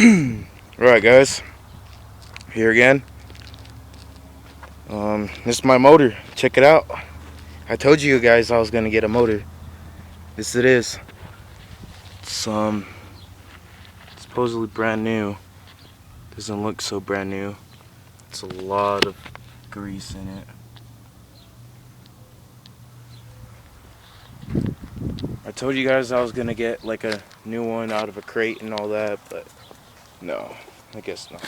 Alright guys, here again. This is my motor. Check it out. I told you guys I was gonna get a motor. This it is. It's supposedly brand new. Doesn't look so brand new. It's a lot of grease in it. I told you guys I was gonna get like a new one out of a crate and all that, but no, I guess not.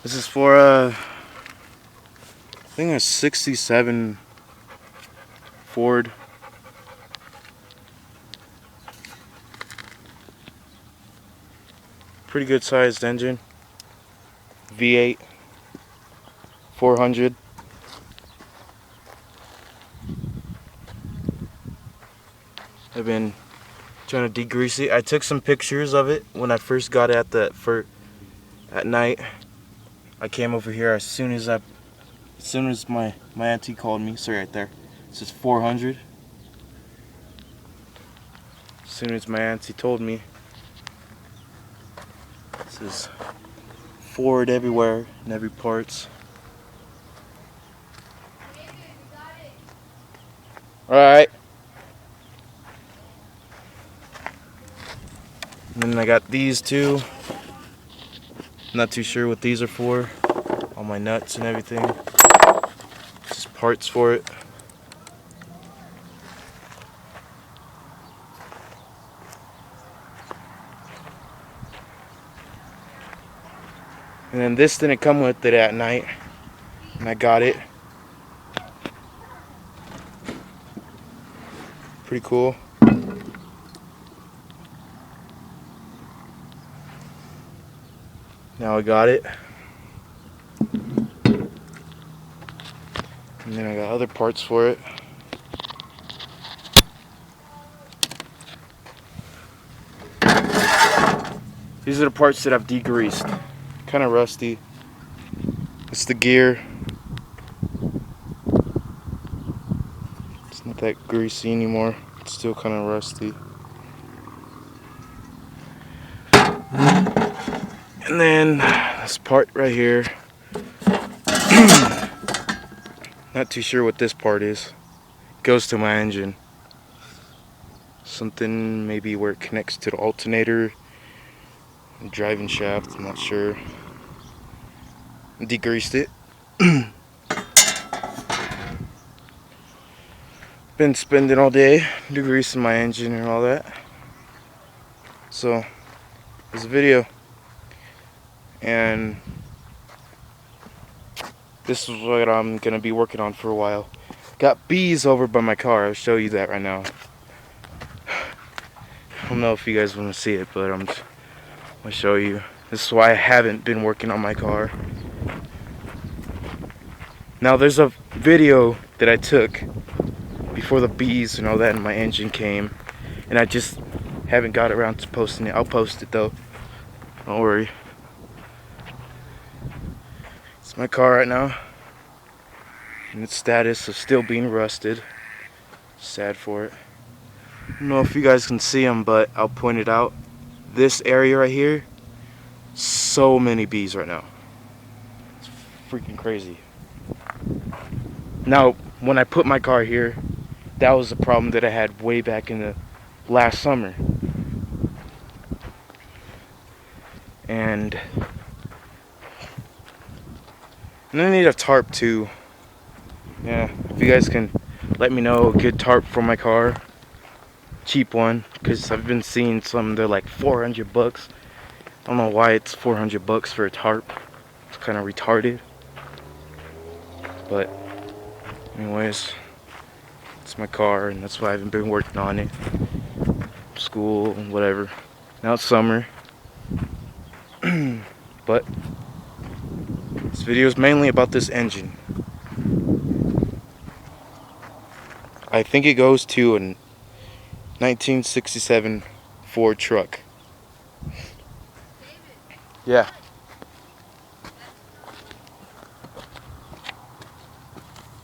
This is for I think a 67 Ford. Pretty good sized engine. V8 400. I've been trying to degrease it. I took some pictures of it when I first got it at night. I came over here as soon as my auntie called me. Sorry, right there. It says 400. As soon as my auntie told me, it says Ford everywhere in every parts. All right. And then I got these two. Not too sure what these are for. All my nuts and everything. Just parts for it. And then this didn't come with it at night. And I got it. Pretty cool. Now I got it. And then I got other parts for it. These are the parts that I've degreased. Kind of rusty. It's the gear. It's not that greasy anymore. It's still kind of rusty. And then this part right here. Not too sure what this part is. Goes to my engine. Something maybe where it connects to the alternator and driving shaft. I'm not sure. Degreased it. Been spending all day degreasing my engine and all that. So there's a video. And this is what I'm gonna be working on for a while. Got bees over by my car. I'll show you that right now. I don't know if you guys want to see it, but I'm gonna show you. This is why I haven't been working on my car. Now there's a video that I took before the bees and all that in my engine came, and I just haven't got around to posting it. I'll post it though. Don't worry. It's my car right now, and its status of still being rusted. Sad for it. I don't know if you guys can see them, but I'll point it out. This area right here, so many bees right now. It's freaking crazy. Now, when I put my car here, that was a problem that I had way back in the last summer. And I need a tarp too. Yeah, if you guys can let me know a good tarp for my car. Cheap one, because I've been seeing some, they're like 400 bucks. I don't know why it's 400 bucks for a tarp. It's kind of retarded. But anyways, it's my car, and that's why I haven't been working on it. School and whatever. Now it's summer. But this video is mainly about this engine. I think it goes to a 1967 Ford truck. Yeah.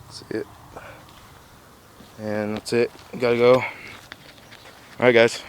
That's it. And that's it. Gotta go. Alright guys.